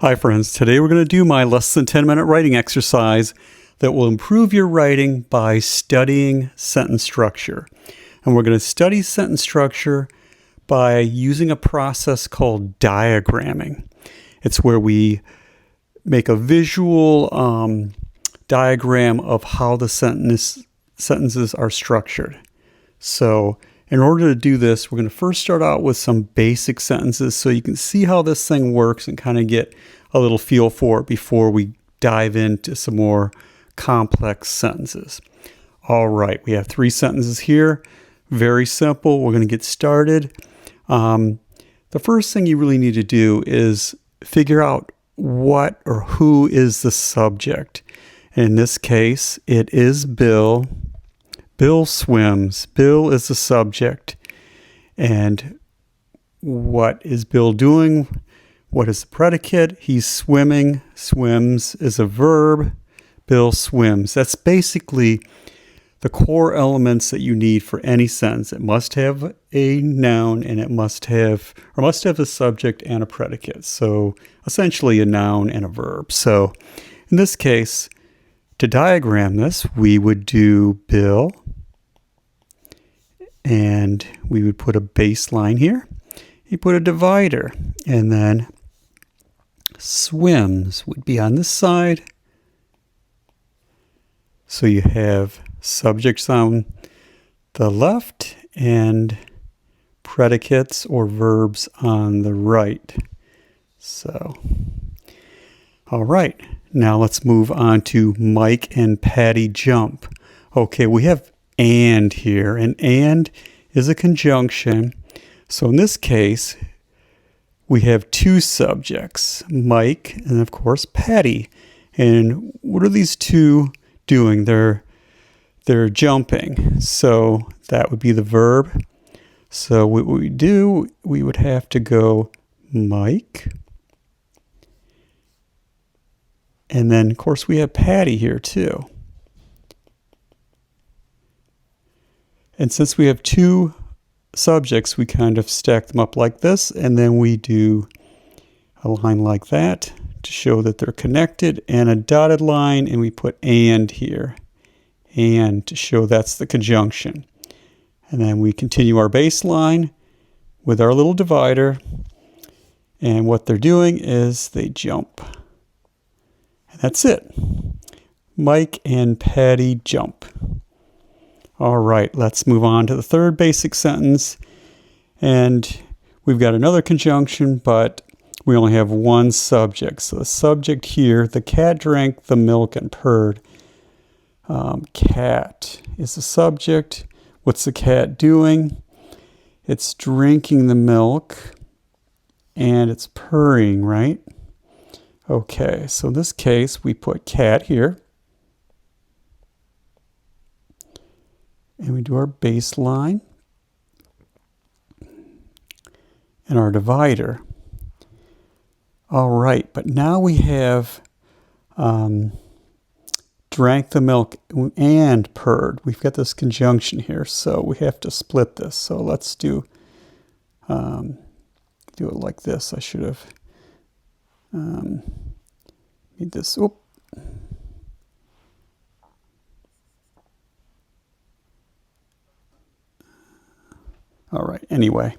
Hi friends, today we're going to do my less than 10-minute writing exercise that will improve your writing by studying sentence structure. And we're going to study sentence structure by using a process called diagramming. It's where we make a visual diagram of how the sentences are structured. So in order to do this, we're going to first start out with some basic sentences so you can see how this thing works and kind of get a little feel for it before we dive into some more complex sentences. All right, we have 3 sentences here. Very simple. We're going to get started. The first thing you really need to do is figure out what or who is the subject. In this case, it is Bill. Bill swims. Bill is the subject. And what is Bill doing? What is the predicate? He's swimming. Swims is a verb. Bill swims. That's basically the core elements that you need for any sentence. It must have a noun and it must have a subject and a predicate. So essentially a noun and a verb. So in this case, to diagram this, we would do Bill and we would put a baseline here. You put a divider and then swims would be on this side. So you have subjects on the left and predicates or verbs on the right. So, all right, now let's move on to Mike and Patty jump. Okay, we have and here, and is a conjunction. So in this case, we have 2 subjects, Mike and of course Patty. And what are these 2 doing? They're jumping. So that would be the verb. So what we do, we would have to go Mike. And then of course we have Patty here too. And since we have 2 subjects, we kind of stack them up like this, and then we do a line like that to show that they're connected, and a dotted line, and we put and here, and to show that's the conjunction. And then we continue our baseline with our little divider, and what they're doing is they jump. And that's it. Mike and Patty jump. All right, let's move on to the third basic sentence. And we've got another conjunction, but we only have 1 subject. So the subject here, the cat drank the milk and purred. Cat is the subject. What's the cat doing? It's drinking the milk and it's purring, right? Okay, so in this case, we put cat here. And we do our baseline and our divider. All right, but now we have drank the milk and purred. We've got this conjunction here, so we have to split this. So let's do it like this. I should have made this. Oop. All right, anyway,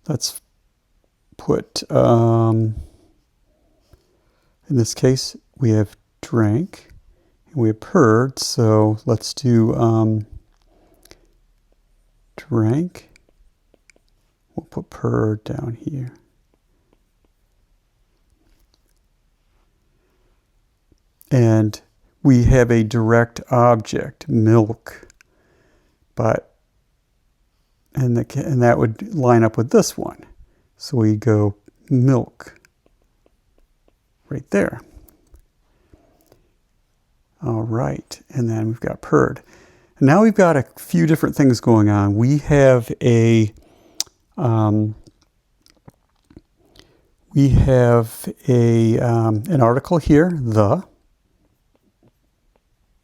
let's put, in this case, we have drank and we have purred. So let's do drank. We'll put purred down here. And we have a direct object, milk. And that would line up with this one. So we go milk right there. All right, and then we've got purred. And now we've got a few different things going on. We have an article here, the.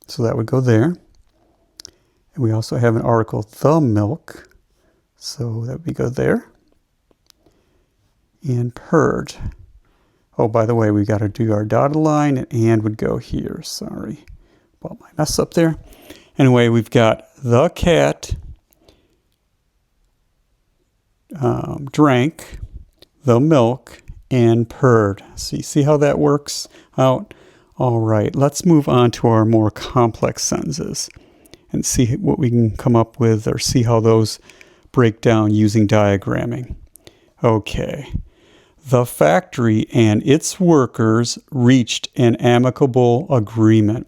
So that would go there. And we also have an article, the milk. So that would go there. and purred. Oh, by the way, we got to do our dotted line, and would go here. Sorry about my mess up there. Anyway, we've got the cat drank the milk and purred. See how that works out? All right, let's move on to our more complex sentences and see what we can come up with, or see how those break down using diagramming. Okay. The factory and its workers reached an amicable agreement.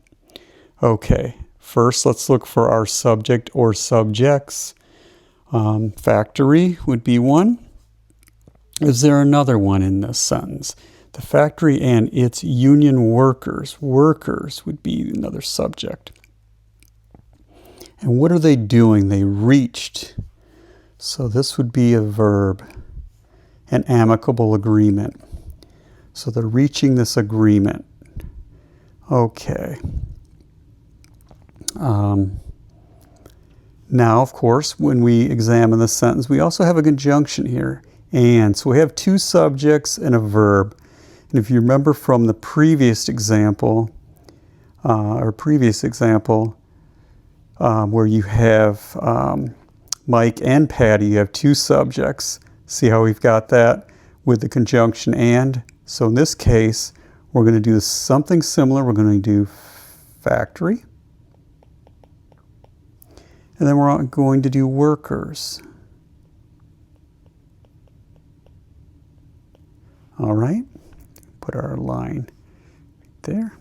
Okay, first let's look for our subject or subjects. Factory would be one. Is there another one in this sentence? The factory and its union workers. Workers would be another subject. And what are they doing? They reached. So this would be a verb. An amicable agreement. So they're reaching this agreement. Okay. Now, of course, when we examine the sentence, we also have a conjunction here. And so we have two subjects and a verb. And if you remember from the previous example, where you have Mike and Patty, you have two subjects. See how we've got that with the conjunction and? So in this case, we're going to do something similar. We're going to do factory. And then we're going to do workers. All right. Put our line right there.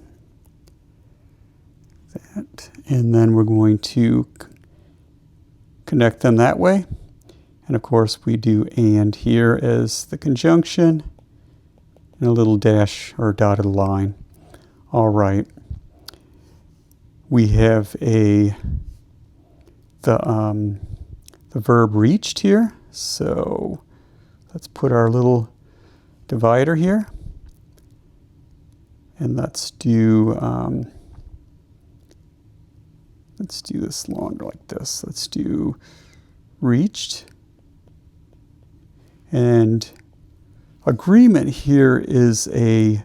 That. And then we're going to connect them that way. And of course, we do and here as the conjunction and a little dash or dotted line. All right. We have the verb reached here. So let's put our little divider here. And let's do this longer like this. Let's do reached. And agreement here is a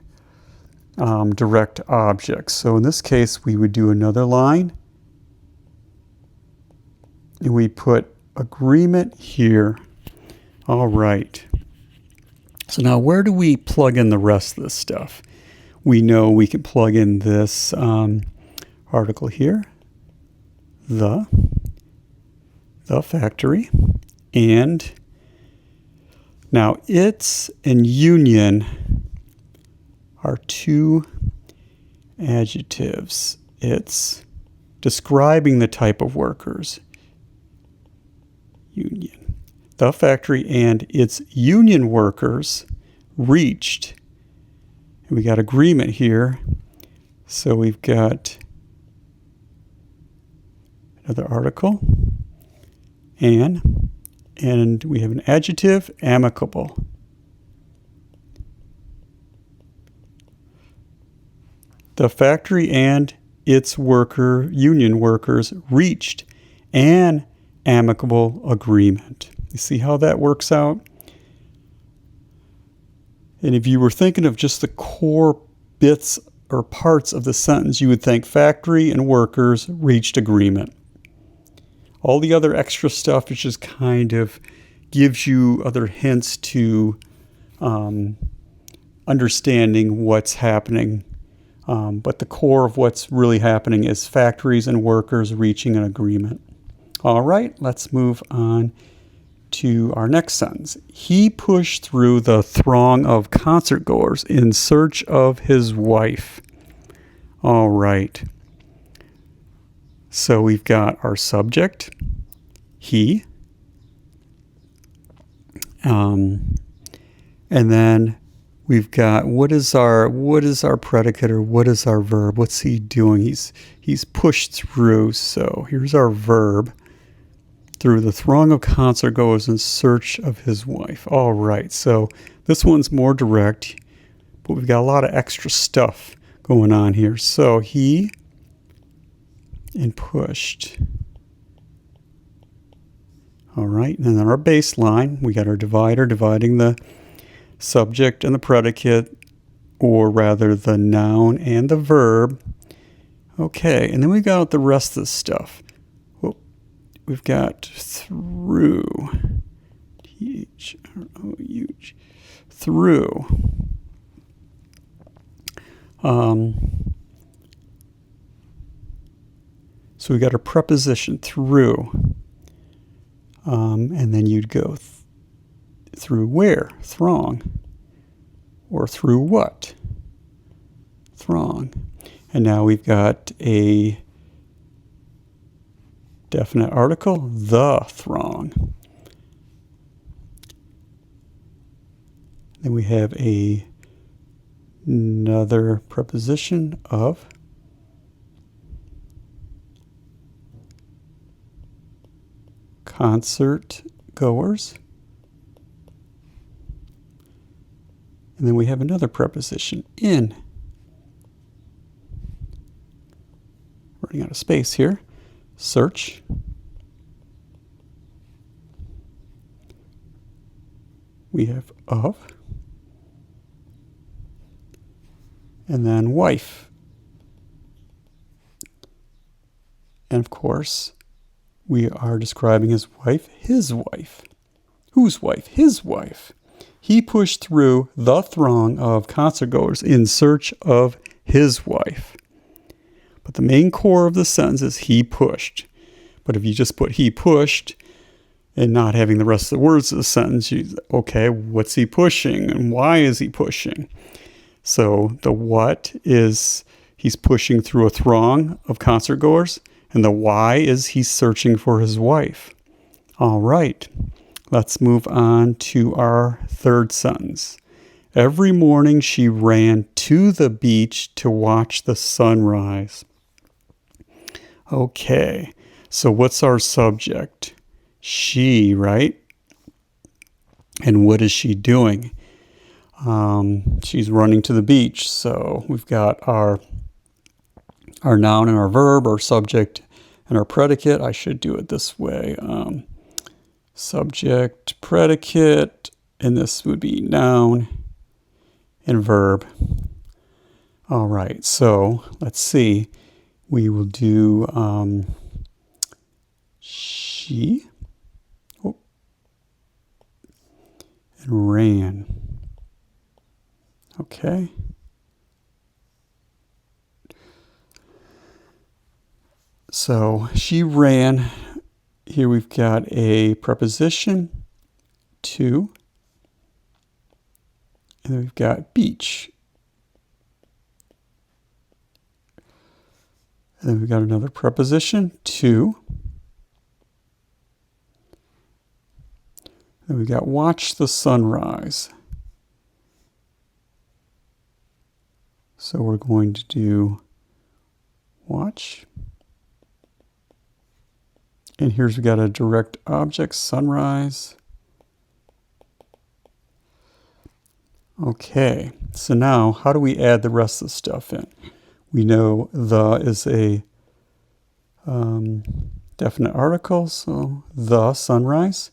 direct object. So in this case, we would do another line. And we put agreement here. All right. So now where do we plug in the rest of this stuff? We know we can plug in this article here. The factory. And now its and union are two adjectives. It's describing the type of workers. Union. The factory and its union workers reached. And we got agreement here. So we've got another article. And we have an adjective, amicable. The factory and its union workers reached an amicable agreement. You see how that works out? And if you were thinking of just the core bits or parts of the sentence, you would think factory and workers reached agreement. All the other extra stuff is just kind of gives you other hints to understanding what's happening. But the core of what's really happening is factories and workers reaching an agreement. All right, let's move on to our next sentence. He pushed through the throng of concertgoers in search of his wife. All right. So we've got our subject, he, and then we've got what is our predicate or what is our verb? What's he doing? He's pushed through. So here's our verb. Through the throng of concertgoers in search of his wife. All right, so this one's more direct, but we've got a lot of extra stuff going on here. So he and pushed. All right, and then our baseline, we got our divider dividing the subject and the predicate, or rather the noun and the verb. Okay, and then we got the rest of the stuff. Whoop. We've got through, T-H-R-O-U-G, through. So we got a preposition, through. And then you'd go through where? Throng. Or through what? Throng. And now we've got a definite article, the throng. Then we have another preposition of. Concertgoers. And then we have another preposition, in. Running out of space here. Search. We have of. And then wife. And of course, we are describing his wife, his wife. Whose wife? His wife. He pushed through the throng of concertgoers in search of his wife. But the main core of the sentence is he pushed. But if you just put he pushed and not having the rest of the words of the sentence, okay, what's he pushing and why is he pushing? So the what is he's pushing through a throng of concertgoers. And the why is he's searching for his wife. All right, let's move on to our third sentence. Every morning she ran to the beach to watch the sunrise. Okay, so what's our subject? She, right? And what is she doing? She's running to the beach. So we've got our noun and our verb, our subject and our predicate. I should do it this way. Subject, predicate, and this would be noun and verb. All right, so let's see. We will do she and ran. Okay. So she ran. Here we've got a preposition, to, and then we've got beach. And then we've got another preposition, to. And we've got watch the sunrise. So we're going to do watch. And here's we got a direct object, sunrise. Okay, so now how do we add the rest of the stuff in? We know the is a definite article, so the sunrise.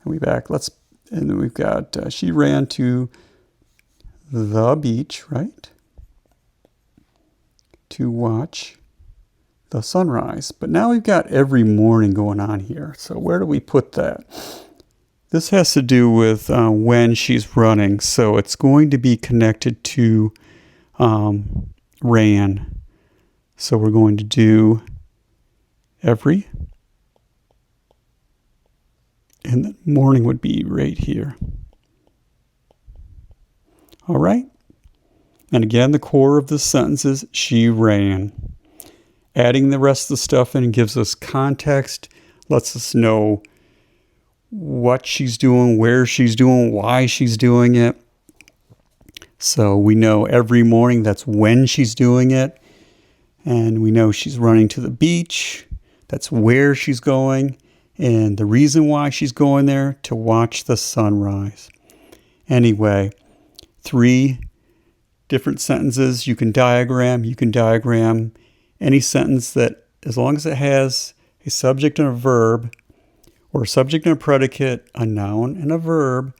And we back. And then we've got she ran to the beach, right? To watch the sunrise. But now we've got every morning going on here. So where do we put that? This has to do with when she's running. So it's going to be connected to ran. So we're going to do every. And the morning would be right here. All right. And again, the core of the sentence is she ran. Adding the rest of the stuff in gives us context, lets us know what she's doing, where she's doing, why she's doing it. So we know every morning that's when she's doing it. And we know she's running to the beach. That's where she's going. And the reason why she's going there, to watch the sunrise. Anyway, 3 different sentences you can diagram. You can diagram any sentence that, as long as it has a subject and a verb, or a subject and a predicate, a noun and a verb,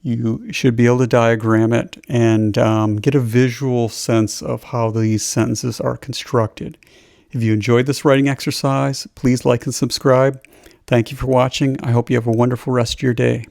you should be able to diagram it and get a visual sense of how these sentences are constructed. If you enjoyed this writing exercise, please like and subscribe. Thank you for watching. I hope you have a wonderful rest of your day.